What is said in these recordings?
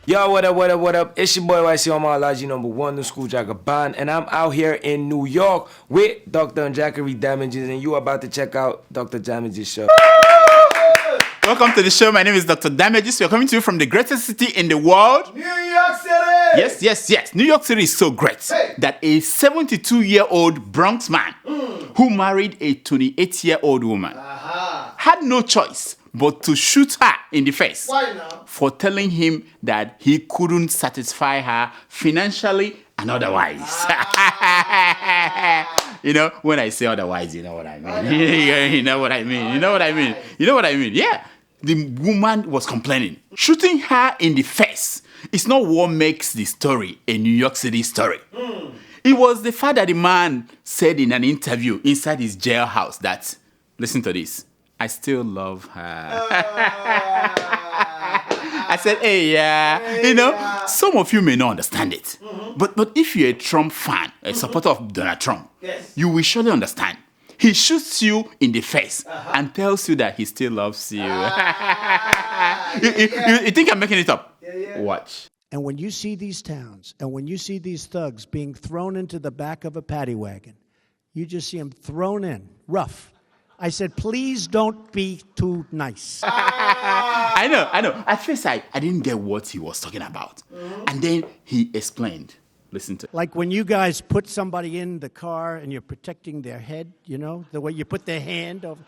Yo, what up, what up, what up? It's your boy YC on my Alaji #1, the school jack abound, and I'm out here in New York with Dr. Jackery Damages, and you are about to check out Dr. Damages' show. Welcome to the show. My name is Dr. Damages. We are coming to you from the greatest city in the world. New York City! Yes. New York City is so great that a 72-year-old Bronx man who married a 28-year-old woman had no choice but to shoot her in the face. Why now? For telling him that he couldn't satisfy her financially and otherwise. You know, when I say otherwise, you know what I mean. You know what I mean. Yeah. The woman was complaining. Shooting her in the face is not what makes the story a New York City story. It was the fact that the man said in an interview inside his jailhouse that, listen to this, I still love her. I said, some of you may not understand it. But if you're a Trump fan, a supporter of Donald Trump, you will surely understand. He shoots you in the face and tells you that he still loves you. You think I'm making it up? Watch. And when you see these towns, and when you see these thugs being thrown into the back of a paddy wagon, you just see them thrown in, rough. I said, please don't be too nice. I know. At first, I didn't get what he was talking about. And then he explained. Listen to it. Like when you guys put somebody in the car and you're protecting their head, you know, the way you put their hand over.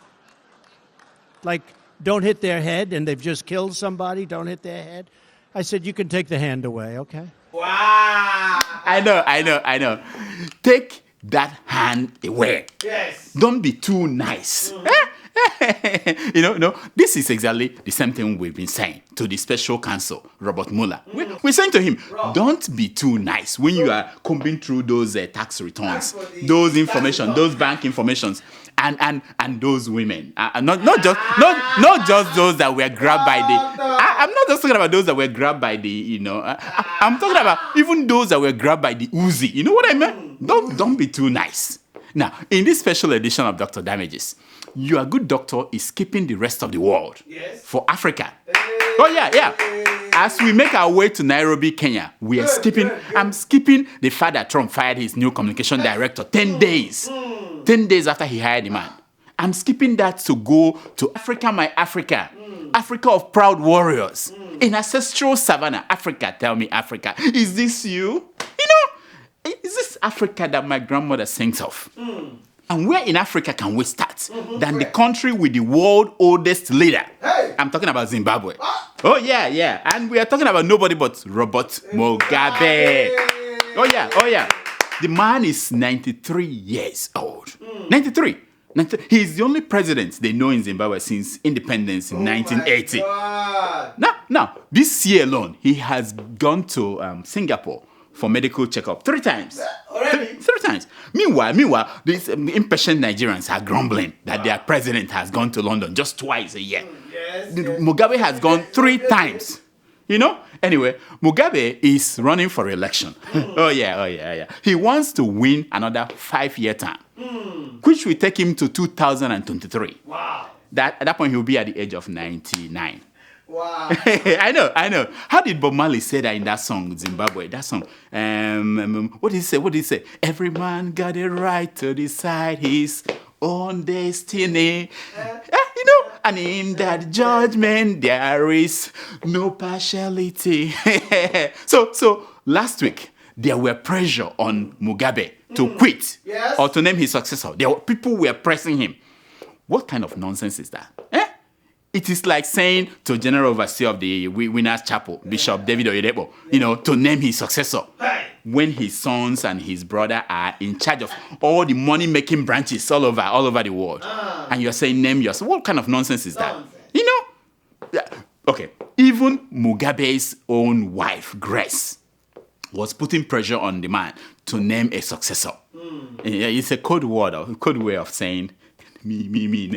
Like, don't hit their head, and they've just killed somebody, don't hit their head. I said, you can take the hand away, okay? Wow! I know. Take that hand away. Yes. Don't be too nice. No, this is exactly the same thing we've been saying to the special counsel, Robert Mueller. We're saying to him, don't be too nice when you are combing through those tax returns, those information, those bank informations, and those women. Not just those that were grabbed by the. I'm not just talking about those that were grabbed by the. I'm talking about even those that were grabbed by the Uzi. You know what I mean? Don't be too nice. Now, in this special edition of Dr. Damages, your good doctor is skipping the rest of the world for Africa. Oh, yeah. As we make our way to Nairobi, Kenya, I'm skipping the fact that Trump fired his new communication director 10 days. 10 days after he hired the man. I'm skipping that to go to Africa, my Africa. Africa of proud warriors. In ancestral savannah, Africa, tell me, Africa, is this you? Is this Africa that my grandmother sings of? And where in Africa can we start than the country with the world's oldest leader? I'm talking about Zimbabwe. Oh, yeah. And we are talking about nobody but Robert Mugabe. Oh, yeah. The man is 93 years old. 93. He's the only president they know in Zimbabwe since independence in 1980. Now, this year alone, he has gone to Singapore for medical checkup 3 times. Already? Three times. Meanwhile, these impatient Nigerians are grumbling that their president has gone to London just twice a year. Mugabe has gone 3 times. Anyway, Mugabe is running for re-election. Oh, yeah. He wants to win another 5-year term, which will take him to 2023. Wow. At that point, he'll be at the age of 99. Wow. I know. How did Bob Marley say that in that song, Zimbabwe? That song. What did he say? Every man got a right to decide his own destiny. And in that judgment, there is no partiality. So last week, there were pressure on Mugabe to quit or to name his successor. People were pressing him. What kind of nonsense is that? It is like saying to General Overseer of the Winners Chapel, Bishop David Oyedepo, to name his successor when his sons and his brother are in charge of all the money-making branches all over the world. And you're saying name yourself. What kind of nonsense is that? Okay, even Mugabe's own wife, Grace, was putting pressure on the man to name a successor. It's a code way of saying, name me.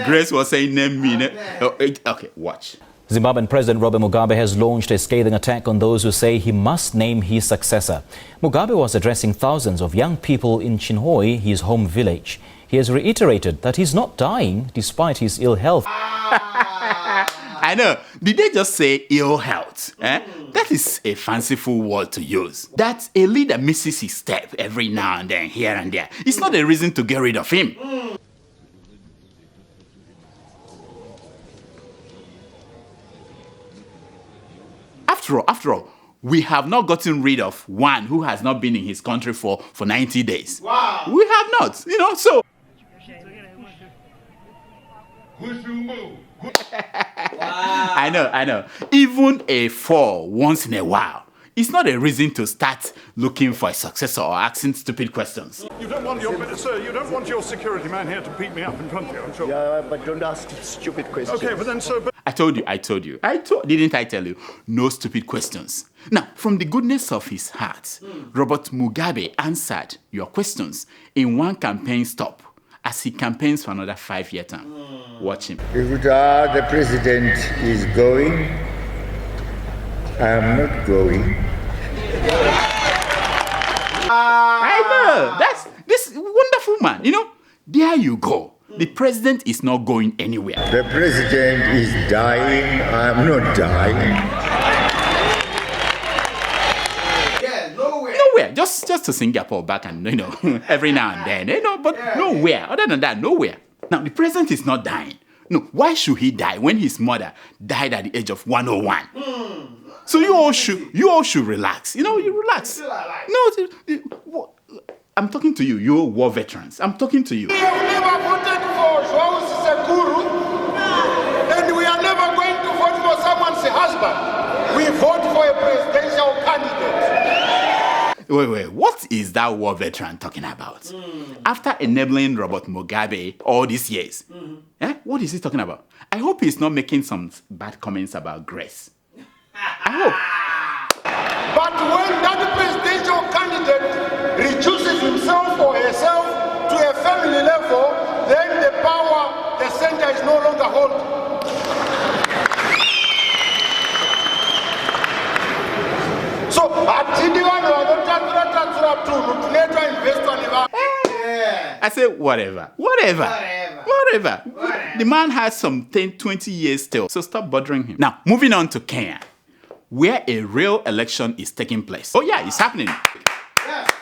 Grace was saying, name me. Okay, watch. Zimbabwean President Robert Mugabe has launched a scathing attack on those who say he must name his successor. Mugabe was addressing thousands of young people in Chinhoyi, his home village. He has reiterated that he's not dying despite his ill health. I I know. Did they just say ill health? That is a fanciful word to use. That a leader misses his step every now and then, here and there. It's not a reason to get rid of him. After all, we have not gotten rid of one who has not been in his country for 90 days. Wow. We have not, so. I know. Even a fall once in a while, it's not a reason to start looking for a successor or asking stupid questions. You don't want your security man here to beat me up in front of you, I'm sure. Yeah, but don't ask stupid questions. Okay, but then, sir, I told you. Didn't I tell you? No stupid questions. Now, from the goodness of his heart, Robert Mugabe answered your questions in one campaign stop as he campaigns for another 5-year term. Watch him. If the president is going, I am not going. I know. That's this wonderful man. There you go. The president is not going anywhere. The president is dying, I am not dying. Yeah, nowhere. Nowhere. Just to Singapore back and, every now and then. But nowhere. Other than that, nowhere. Now, the president is not dying. No, why should he die when his mother died at the age of 101? So you all should relax. You relax. No, I'm talking to you. You're war veterans. I'm talking to you. We have never voted for João Sekuru, and we are never going to vote for someone's husband. We vote for a presidential candidate. Wait. What is that war veteran talking about? After enabling Robert Mugabe all these years, what is he talking about? I hope he's not making some bad comments about Grace. I hope. But when that presidential candidate reduces himself or herself to a family level, then the power, the center is no longer holding. So, I say whatever. The man has some 10-20 years still, so stop bothering him. Now, moving on to Kenya, where a real election is taking place. Oh yeah, it's happening.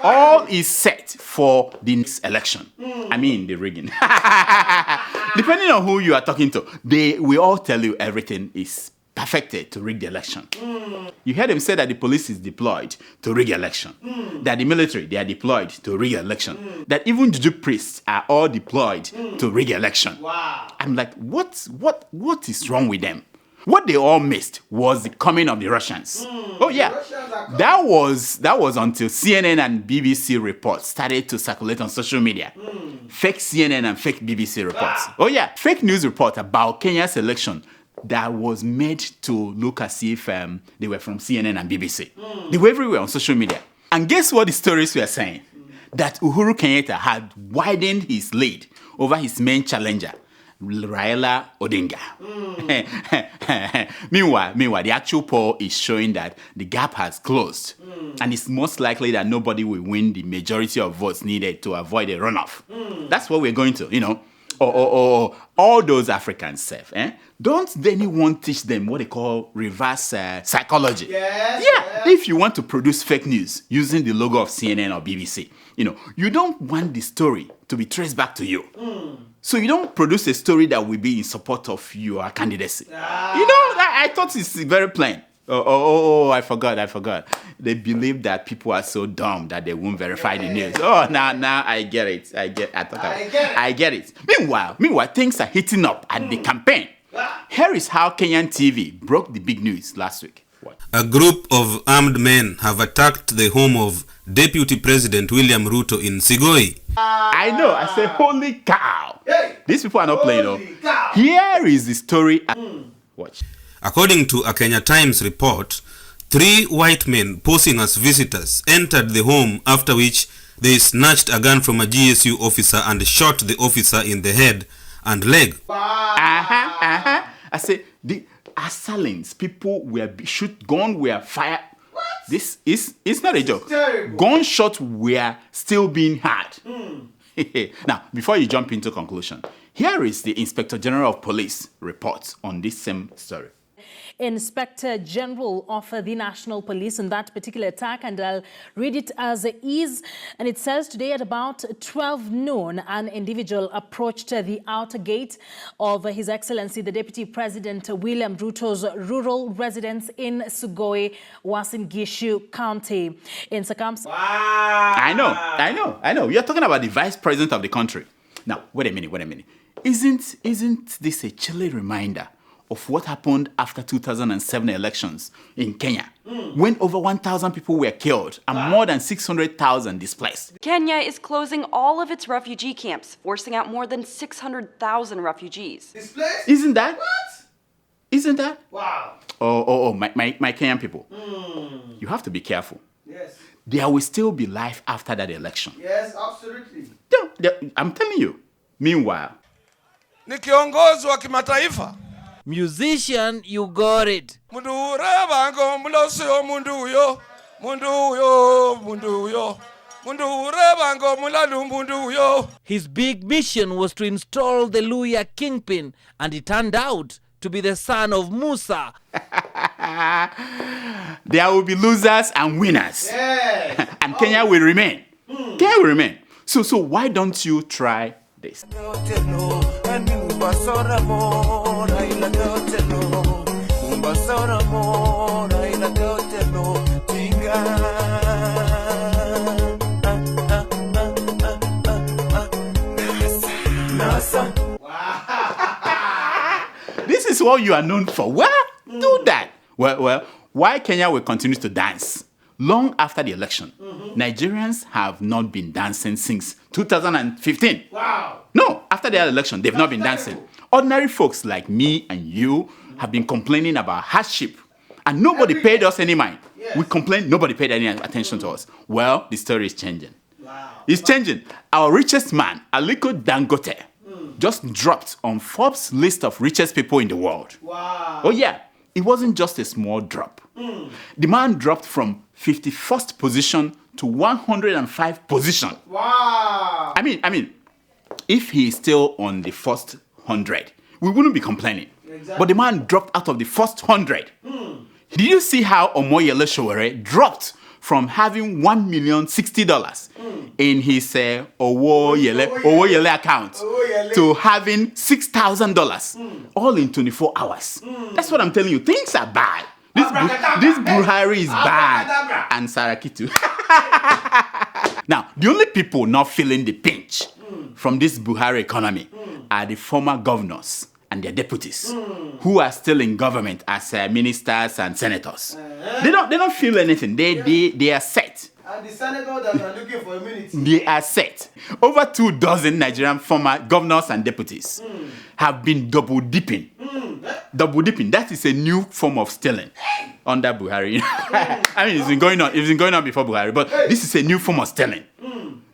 All is set for the next election. I mean, the rigging. Depending on who you are talking to, they will all tell you everything is perfected to rig the election. You heard them say that the police is deployed to rig election. That the military, they are deployed to rig election. That even juju priests are all deployed to rig election. Wow. I'm like, what is wrong with them? What they all missed was the coming of the Russians. Oh yeah, that was until CNN and BBC reports started to circulate on social media. Fake CNN and fake BBC reports. Oh yeah, fake news report about Kenya's election that was made to look as if they were from CNN and BBC. They were everywhere on social media. And guess what the stories were saying? That Uhuru Kenyatta had widened his lead over his main challenger, Raila Odinga. Meanwhile, the actual poll is showing that the gap has closed. And it's most likely that nobody will win the majority of votes needed to avoid a runoff. That's what we're going to, all those Africans self. Don't anyone teach them what they call reverse psychology? Yes, yeah, if you want to produce fake news using the logo of CNN or BBC, you don't want the story to be traced back to you. So you don't produce a story that will be in support of your candidacy. I thought it's very plain. Oh, I forgot. They believe that people are so dumb that they won't verify the news. Oh, now I get it. I get it. Meanwhile, things are heating up at the campaign. Here is how Kenyan TV broke the big news last week. What? A group of armed men have attacked the home of Deputy President William Ruto in Sigoi. I know. I say, holy cow. Hey, these people are not playing. Cow. Here is the story. Watch. According to a Kenya Times report, 3 white men posing as visitors entered the home, after which they snatched a gun from a GSU officer and shot the officer in the head and leg. I say, the assailants, people were gun were fired. What? This is not a joke. Terrible. Gunshots were still being had. Now, before you jump into conclusion, here is the Inspector General of Police report on this same story. Inspector General of the National Police on that particular attack, and I'll read it as it is. And it says today at about 12 noon, an individual approached the outer gate of His Excellency the Deputy President William Ruto's rural residence in Sugoi, Uasin Gishu County. In circumstances. Wow. I know. You're talking about the Vice President of the country. Now, wait a minute. Isn't this a chilly reminder of what happened after 2007 elections in Kenya, when over 1,000 people were killed and more than 600,000 displaced? Kenya is closing all of its refugee camps, forcing out more than 600,000 refugees. Displaced? Isn't that? What? Isn't that? Wow. My Kenyan people. You have to be careful. Yes. There will still be life after that election. Yes, absolutely. I'm telling you. Meanwhile, ni kiongozi wa kimataifa. Musician, you got it. Mundu rebango mulosio mundu rebango mulalu mundu. His big mission was to install the Luya kingpin, and it turned out to be the son of Musa. There will be losers and winners. Yes. And Kenya will remain. Kenya will remain. So why don't you try this? This is what you are known for. Well, do that. Well, why Kenya will continue to dance? Long after the election, Nigerians have not been dancing since 2015. Wow. No, after the election, they've not been dancing. Ordinary folks like me and you have been complaining about hardship, and nobody paid us any mind. Yes. We complained, nobody paid any attention to us. Well, the story is changing. Wow. It's changing. Our richest man, Aliko Dangote, just dropped on Forbes' list of richest people in the world. Wow. Oh yeah, it wasn't just a small drop. The man dropped from 51st position to 105th position. Wow. I mean, if he is still on the first 100, we wouldn't be complaining. Exactly. But the man dropped out of the first 100. Did you see how Omoyele Sowore dropped from having $1,060,000 in his Owoyele account to having $6,000 all in 24 hours? That's what I'm telling you. Things are bad. This Buhari is bad. And Sarakitu. Now, the only people not feeling the pinch from this Buhari economy are the former governors and their deputies who are still in government as ministers and senators. They don't feel anything. They are set. And the senators that are looking for immunity. They are set. Over 24 Nigerian former governors and deputies have been double dipping. Double dipping. That is a new form of stealing under Buhari. I mean, it's been going on before Buhari, but this is a new form of stealing.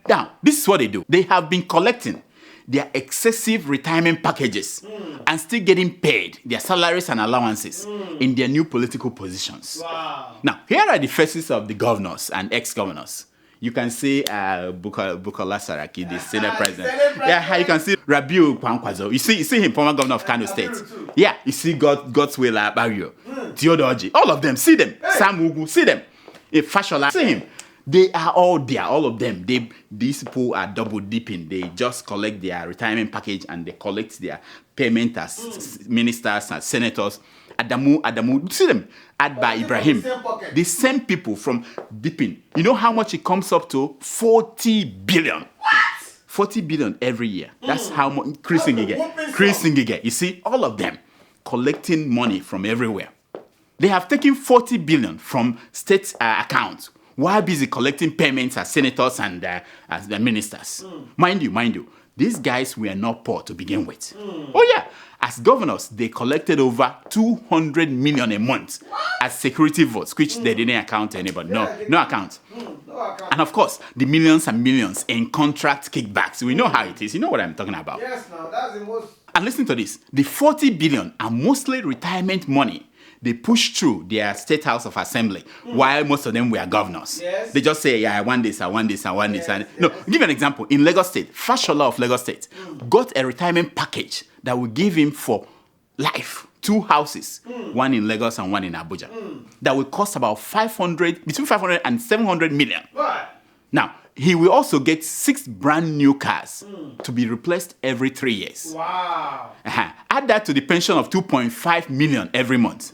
Now, this is what they do. They have been collecting their excessive retirement packages and still getting paid their salaries and allowances in their new political positions. Wow. Now, here are the faces of the governors and ex-governors. You can see Bukola Saraki, the Senate president. Yeah, you can see Rabiu Kwankwaso. You see him, former governor of Kano State. Yeah, you see Godswill Barrio, Theodoji. All of them, see them. Sam Ugu, see them. Fashola, see him. They are all there, all of them. These people are double dipping. They just collect their retirement package and they collect their payment as ministers and senators. Adamu, see them. Adba Ibrahim. The same people from dipping. You know how much it comes up to? 40 billion. What? 40 billion every year. That's how much Chris Ngige. You see, all of them collecting money from everywhere. They have taken 40 billion from state accounts while busy collecting payments as senators and as the ministers. Mind you, these guys were not poor to begin with. Oh yeah, as governors, they collected over 200 million a month as security votes, which they didn't account to anybody. No account. And of course, the millions and millions in contract kickbacks. We know how it is. You know what I'm talking about. Yes, now that's the most. And listen to this. The 40 billion are mostly retirement money they pushed through their State House of Assembly while most of them were governors. Yes. They just say, yeah, I want this. No, give an example. In Lagos State, Fashola of Lagos State got a retirement package that will give him for life 2 houses, one in Lagos and one in Abuja, that will cost about between 500 and 700 million. What? Now, he will also get 6 brand new cars to be replaced every 3 years. Wow. Add that to the pension of 2.5 million every month.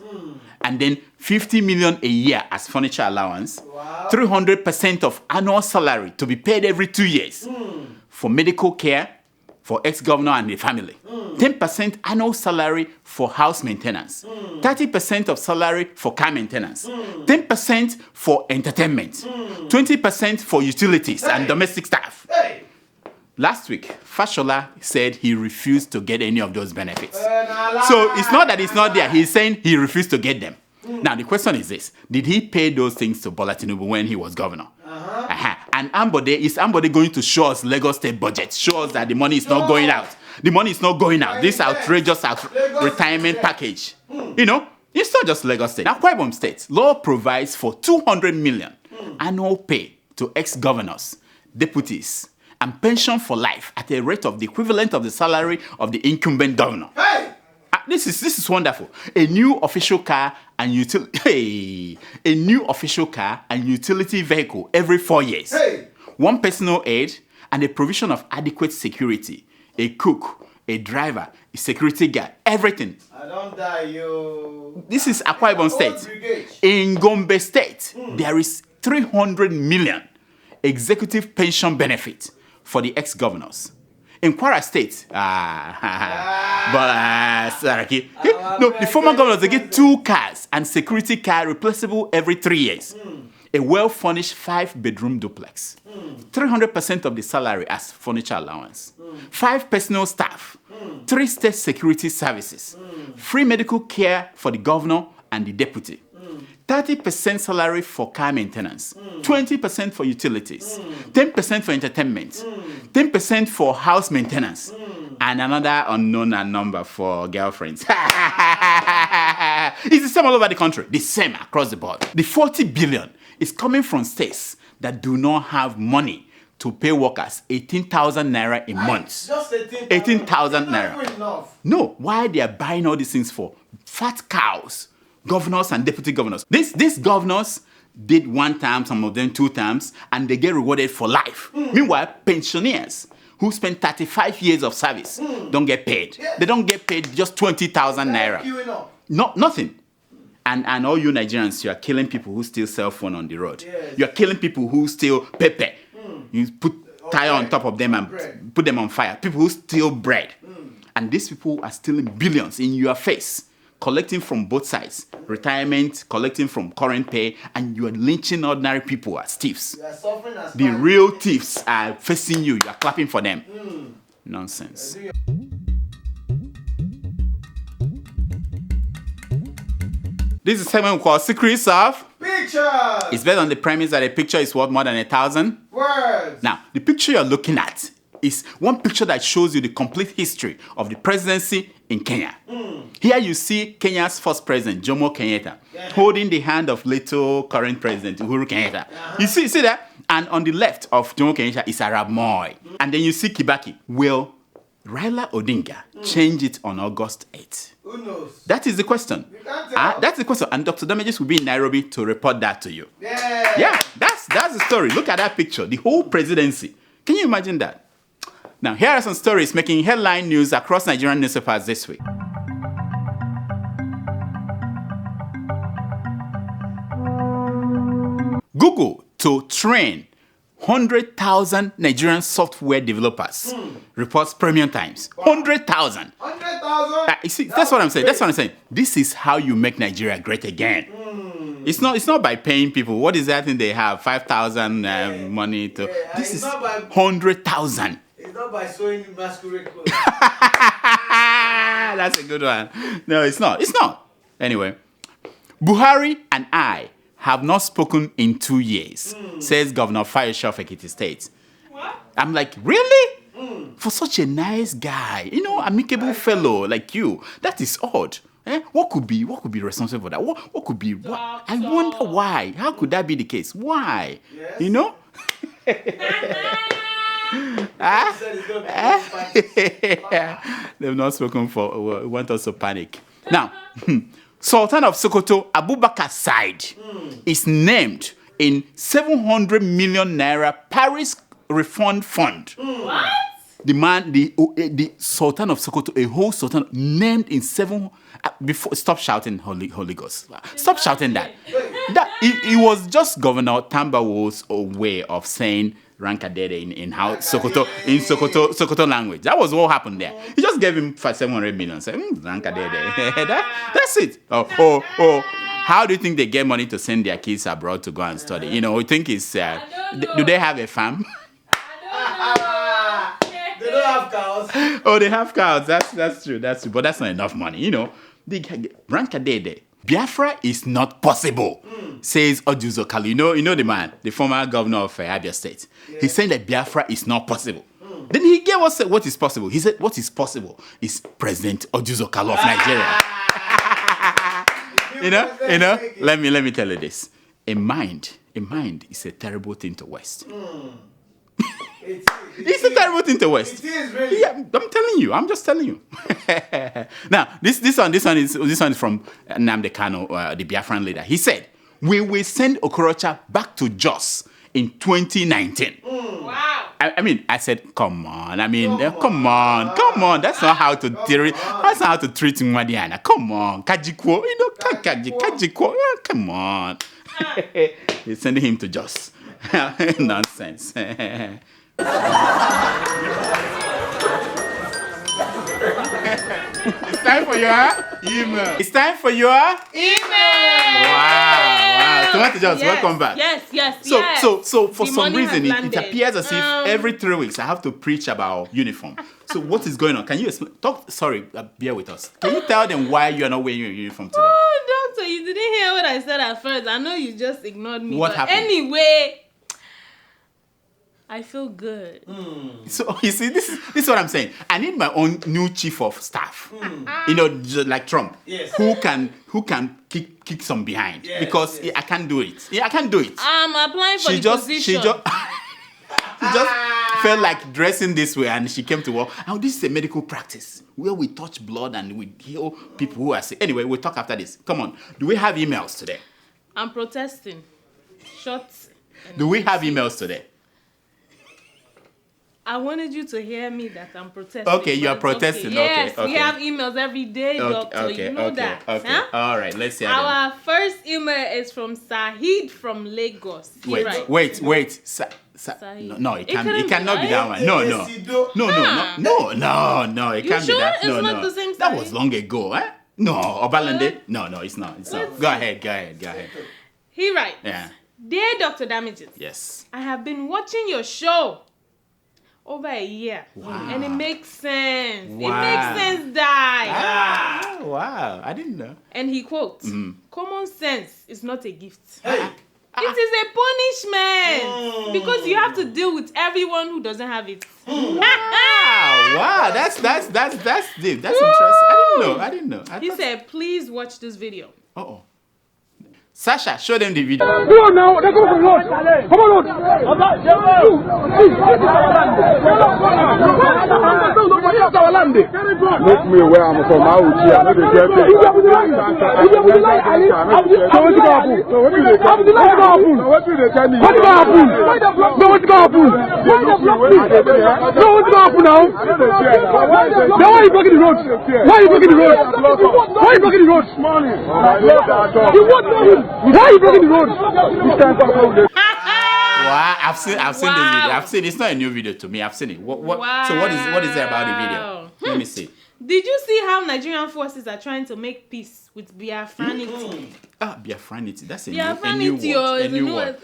And then 50 million a year as furniture allowance. Wow. 300% of annual salary to be paid every 2 years for medical care for ex-governor and the family. 10% annual salary for house maintenance. 30% of salary for car maintenance. 10% for entertainment. 20% for utilities and domestic staff. Hey. Last week, Fashola said he refused to get any of those benefits. So it's not that it's not there. He's saying he refused to get them. Now, the question is this. Did he pay those things to Bola Tinubu when he was governor? And is Ambode going to show us Lagos State budget? Show us that the money is not going out. The money is not going out. This outrageous retirement package. You know, it's not just Lagos State. Now, Akwa Ibom State, law provides for 200 million annual pay to ex-governors, deputies, and pension for life at a rate of the equivalent of the salary of the incumbent governor. Hey! This is wonderful. A new official car and utility vehicle every 4 years. Hey! 1 personal aide and a provision of adequate security. A cook, a driver, a security guard, everything. I don't die, yo. This is Akwa Ibom State. In Gombe State, there is 300 million executive pension benefit for the ex-governors. In Kwara State, the former governors, they get 2 cars and security car replaceable every 3 years. A well-furnished 5-bedroom duplex. 300% of the salary as furniture allowance. 5 personal staff. 3 state security services. Free medical care for the governor and the deputy. 30% salary for car maintenance, 20% for utilities, 10% for entertainment, 10% for house maintenance, and another unknown number for girlfriends. It's the same all over the country, the same across the board. The 40 billion is coming from states that do not have money to pay workers 18,000 naira a month. Just 18,000 naira. Not enough. No, why they are buying all these things for? Fat cows. Governors and deputy governors. These governors did 1 term, some of them 2 terms, and they get rewarded for life. Meanwhile, pensioners who spend 35 years of service don't get paid. Yeah. They don't get paid just 20,000 naira. Nothing. And all you Nigerians, you are killing people who steal cell phone on the road. Yes. You are killing people who steal pepper. You put tire on top of them and put them on fire. People who steal bread. And these people are stealing billions in your face. Collecting from both sides, retirement, collecting from current pay, and you are lynching ordinary people as thieves. The real thieves are facing you. You are clapping for them. Nonsense. This is a segment we call Secrets of Pictures. It's based on the premise that a picture is worth more than 1,000 words. Now, the picture you're looking at is one picture that shows you the complete history of the presidency in Kenya. Here you see Kenya's first president, Jomo Kenyatta, holding the hand of little current president, Uhuru Kenyatta. You see that? And on the left of Jomo Kenyatta is Arab Moi. And then you see Kibaki. Will Raila Odinga change it on August 8th? Who knows? That is the question. That's the question. And Dr. Damages will be in Nairobi to report that to you. Yeah, that's the story. Look at that picture. The whole presidency. Can you imagine that? Now, here are some stories making headline news across Nigerian newspapers this week. Google to train 100,000 Nigerian software developers, reports Premium Times. 100,000. 100,000? You see, that's what I'm saying. That's what I'm saying. This is how you make Nigeria great again. It's not by paying people. What is that thing they have? 5,000 money to. This is 100,000. It's not by sewing masquerade clothes. That's a good one. No, it's not. It's not. Anyway, Buhari and I have not spoken in 2 years, says Governor Fayosha of Ekiti State. What? I'm like, really? For such a nice guy, amicable fellow like you, that is odd. What could be responsible for that? What could be? What? I wonder why. How could that be the case? Why? Yes. They've not spoken for. Want us to panic. Now, Sultan of Sokoto, Abubakar's side is named in 700 million naira Paris refund fund. What? The man, the Sultan of Sokoto, a whole Sultan named in before. Stop shouting, Holy Ghost! Stop shouting that. It was just Governor Tambawo's way of saying Rankadede in how Sokoto language. That was what happened there. He just gave him 700 million. Said Rankadede. That's it. Oh. How do you think they get money to send their kids abroad to go and study? You know, we think it's. Do they have a farm? They don't have cows. Oh, they have cows. That's true. That's true. But that's not enough money. You know, Rankadede. Biafra is not possible, says Ojuzo Kalu. You know the man, the former governor of Abia State. Yeah. He's saying that Biafra is not possible. Then he gave us what is possible. He said what is possible is President Ojuzo Kalu of Nigeria. you know. Let me tell you this. A mind is a terrible thing to waste. It's a terrible thing to waste. It is really. Yeah, I'm telling you. I'm just telling you. Now, this one is from Nnamdi Kanu, the Biafran leader. He said, "We will send Okorocha back to Jos in 2019." Wow. I mean, I said, come on. I mean, come on. That's not how to treat. That's not how to treat Mwadiana. Come on, Kajiko. You know, Kajiko. Come on. You're sending him to Jos. Nonsense. It's time for your email. It's time for your email. Wow. Tomato Jones, welcome back. Yes. So for some reason, it appears as if every 3 weeks I have to preach about uniform. So what is going on? Can you explain? Bear with us. Can you tell them why you are not wearing your uniform today? Oh, doctor, you didn't hear what I said at first. I know you just ignored me. What happened? Anyway, I feel good. So you see, this is what I'm saying. I need my own new chief of staff. You know, just like Trump, yes. who can kick some behind, yes, because yes. I can't do it. Yeah, I can't do it. I'm applying for the position. She just felt like dressing this way, and she came to work. Oh, this is a medical practice where we touch blood and we heal people who are sick. Anyway, we'll talk after this. Come on. Do we have emails today? I'm protesting. Shots. Do we have emails today? I wanted you to hear me that I'm protesting. Okay, you are protesting. Okay. Yes, okay. we have emails every day, doctor. You know that. Okay. Huh? All right, let's see. Our first email is from Sahid from Lagos. Wait. No, it cannot be that one. No, it can't be that. It's not the same Sahid? That was long ago, eh? No, Obalande. No, it's not. Go ahead. He writes. Yeah. Dear Dr. Damages. Yes. I have been watching your show over a year. Wow. And it makes sense. Wow. It makes sense, die. Wow. I didn't know. And he quotes, common sense is not a gift. Hey. It is a punishment because you have to deal with everyone who doesn't have it. Wow. That's deep. That's interesting. I didn't know. He said, please watch this video. Uh-oh. Sasha, show them the video. Go on now, let's go for the road. Come on, road. This is our land. Make me where I'm from. I will cheer. I will get it. What do they happen now? Now why are you blocking the road? Why are you blocking the road? Why are you blocking the road? You want nothing. Why are you blocking the road? Wow, I've seen this video. I've seen it's not a new video to me. I've seen it. Wow. So what is there about the video? Let me see. Did you see how Nigerian forces are trying to make peace with Biafranity? Biafranity. That's a new word.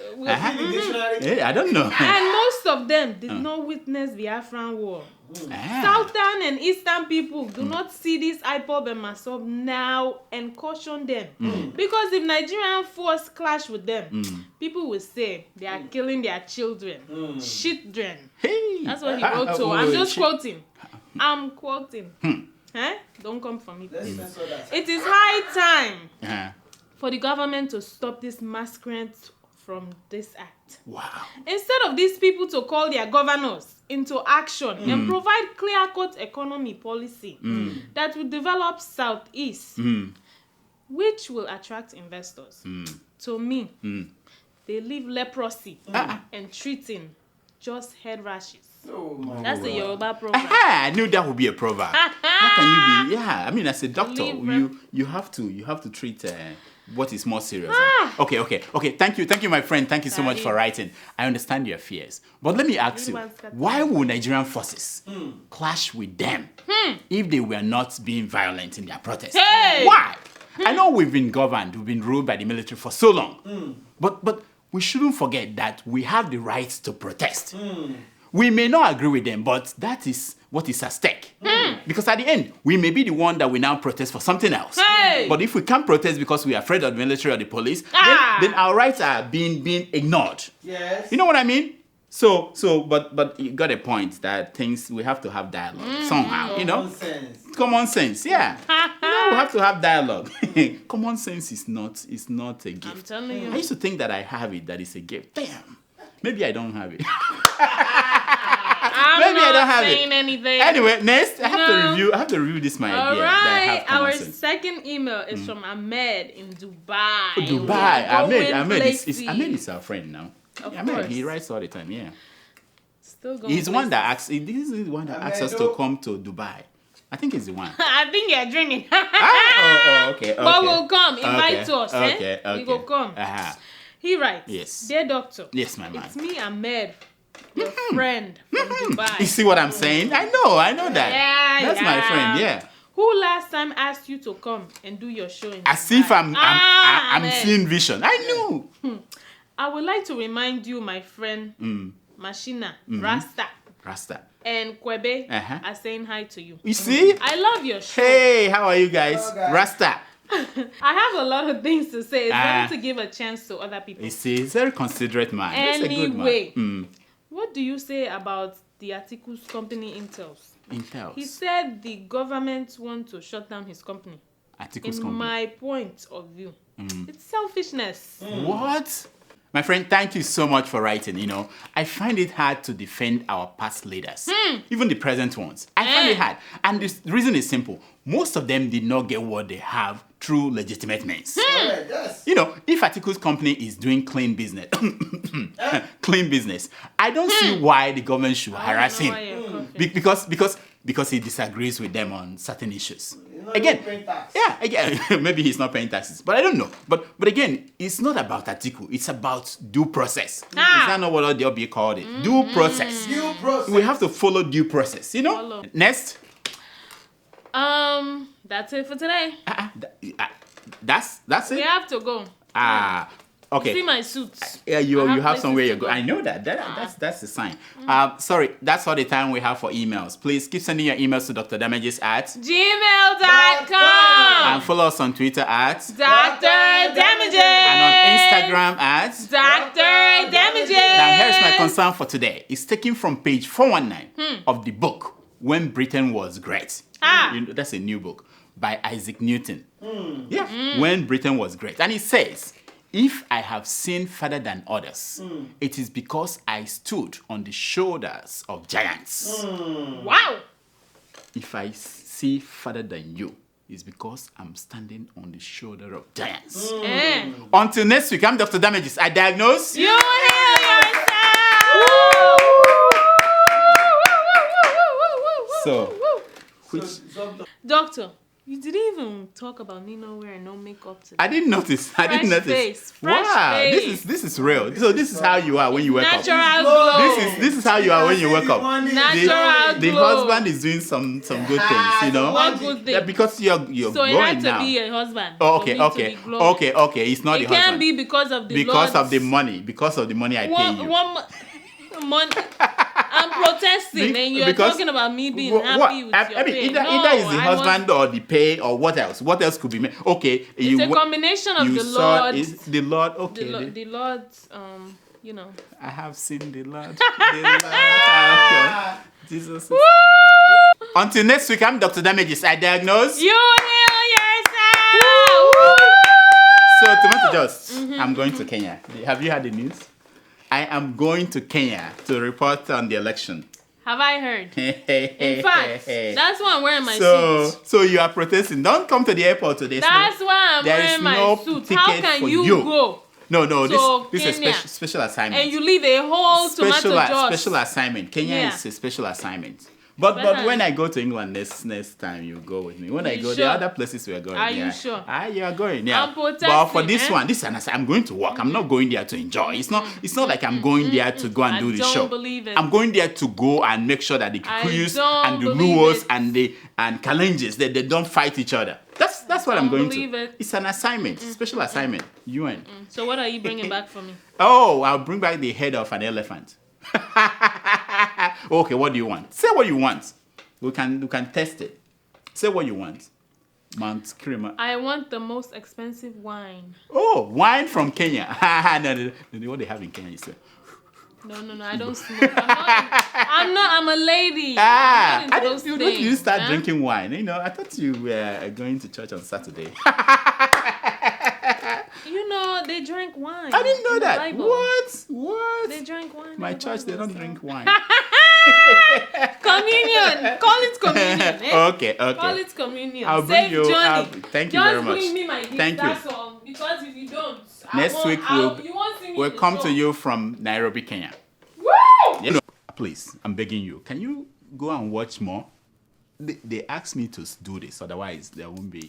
Hey, I don't know. And most of them did not witness Biafran war. Southern and Eastern people do not see this IPOB and MASOB now and caution them. Because if Nigerian force clash with them, people will say they are killing their children. Children. Hey. That's what he wrote to. I'm just quoting. I'm quoting. Don't come for me, please. It is high time for the government to stop this masquerade from this act. Wow. Instead of these people to call their governors into action and provide clear-cut economy policy that will develop Southeast, which will attract investors. To me, they leave leprosy and treating just head rashes. That's the Yoruba proverb. I knew that would be a proverb. How can you be? Yeah, I mean, as a doctor, you have to treat what is more serious. Okay. Thank you, my friend. Thank you so much for writing. I understand your fears, but let me ask you: why would Nigerian forces clash with them if they were not being violent in their protests? Why? I know we've been governed, we've been ruled by the military for so long, but we shouldn't forget that we have the right to protest. We may not agree with them, but that is what is at stake. Because at the end, we may be the one that we now protest for something else. But if we can't protest because we are afraid of the military or the police, then our rights are being ignored. Yes. You know what I mean? But you got a point that we have to have dialogue somehow, you know? Common sense, yeah. We have to have dialogue. Common sense is not a gift. I'm telling you. I used to think that I have it, that it's a gift. Damn. Maybe I don't have it. Maybe I don't have saying anything. Anyway, next, I have to review this, my idea. All right. Our sense. second email is from Ahmed in Dubai. Ahmed is our friend now. Ahmed, he writes all the time, yeah. Still going. He's the one that asks. This is the one that asks us to come to Dubai. I think he's the one. I think you're dreaming. Okay. But we'll come. Invite us. Okay. We will come. He writes, yes. Dear doctor. Yes, my man. It's me, Ahmed, your friend from Dubai. You see what I'm saying? I know that. Yeah, that's my friend, yeah. Who last time asked you to come and do your show in As Dubai? if I'm seeing vision. I know. I would like to remind you, my friend, Mashina, Rasta, and Kwebe are saying hi to you. You see? I love your show. Hey, how are you guys? Rasta. I have a lot of things to say. It's better to give a chance to other people. You see, he's a very considerate man. Anyway, That's a good man. What do you say about the Atiku's company Intels? Intels? He said the government wants to shut down his company. Atiku's In company. my point of view, it's selfishness. What? My friend, thank you so much for writing. You know, I find it hard to defend our past leaders, even the present ones. I find it hard. And the reason is simple. Most of them did not get what they have through legitimate means. You know, if Atiku's company is doing clean business, I don't see why the government should harass him. Because he disagrees with them on certain issues. Again, maybe he's not paying taxes, but I don't know. But again, it's not about Atiku. It's about due process. Is that not what the OB called it? Due process. Due process. We have to follow due process. You know. Next. That's it for today. That's it. We have to go. Okay. See my suits. Yeah, you have somewhere you go. I know that. That's the sign. Sorry, that's all the time we have for emails. Please keep sending your emails to drdamages@gmail.com and follow us on Twitter @DrDamages and on Instagram @DrDamages. Now here's my concern for today. It's taken from page 419 of the book When Britain Was Great. You know, that's a new book by Isaac Newton. When Britain Was Great, and it says, if I have sinned further than others, it is because I stood on the shoulders of giants. Wow! If I see further than you, it's because I'm standing on the shoulder of giants. Until next week, I'm Dr. Damages. I diagnose. You heal yourself! Doctor, you didn't even talk about me not wearing no makeup today. I didn't notice. Fresh face. This is real. So this is how you are when you wake up. Natural glow. This is how you are when you wake up. Natural The glow. husband is doing some good things, you know. What good thing? Yeah, because you're So it glowing had to now. be a husband. Oh, for me to be glowing. okay. It's not It the husband. can't be because of the because Lord's of the money. Because of the money I pay you. Money. I'm protesting, and you're talking about me being happy with your pay. Either it's the husband or the pay or what else? What else could be made? Okay, it's a combination of the Lord. The Lord, okay. The Lord's, you know. I have seen the Lord. The Lord. Jesus. Until next week, I'm Dr. Damages. I diagnose. You heal yourself. So, tomato just. I'm going to Kenya. Have you heard the news? I am going to Kenya to report on the election. Have I heard? In fact, that's why I'm wearing my suit. So you are protesting. Don't come to the airport today. That's why I'm wearing my suit. How can you go? No, So this is a special assignment. And you leave a whole tomato juice. Special assignment. Kenya is a special assignment. But when I go to England next time, you go with me. When I go, the other places we are going. Are you sure? You are going. Yeah. I'm protesting. But for this one, I'm going to work. I'm not going there to enjoy. It's not like I'm going there to go and do the show. I don't believe it. I'm going there to go and make sure that the Kikuyus and the Luos and Kalenjins they don't fight each other. That's what I'm going to. It's an assignment, special assignment. UN. So what are you bringing back for me? Oh, I'll bring back the head of an elephant. Okay, what do you want? Say what you want. We can test it. Say what you want. Mount Kiriman. I want the most expensive wine. Oh, wine from Kenya. No, what they have in Kenya is No, I don't smoke. I'm a lady. You start drinking wine. You know, I thought you were going to church on Saturday. They drank wine. I didn't know that. What? They drank wine. My church, they don't drink wine. Communion. Call it communion. Okay. Call it communion. I'll bring you. Thank you very much. Just bring me my gift. Thank you. That's all. Because if you don't, next week we'll come to you from Nairobi, Kenya. Woo! Please, I'm begging you. Can you go and watch more? They asked me to do this, otherwise there won't be.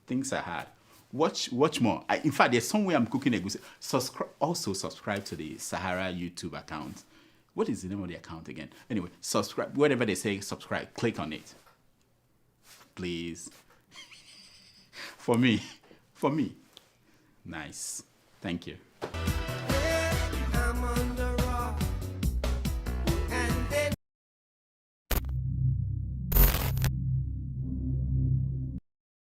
Things are hard. Watch more. In fact, there's somewhere I'm cooking a goose. Subscribe to the Sahara YouTube account. What is the name of the account again? Anyway, subscribe. Whatever they say, subscribe. Click on it. Please. For me. Nice. Thank you.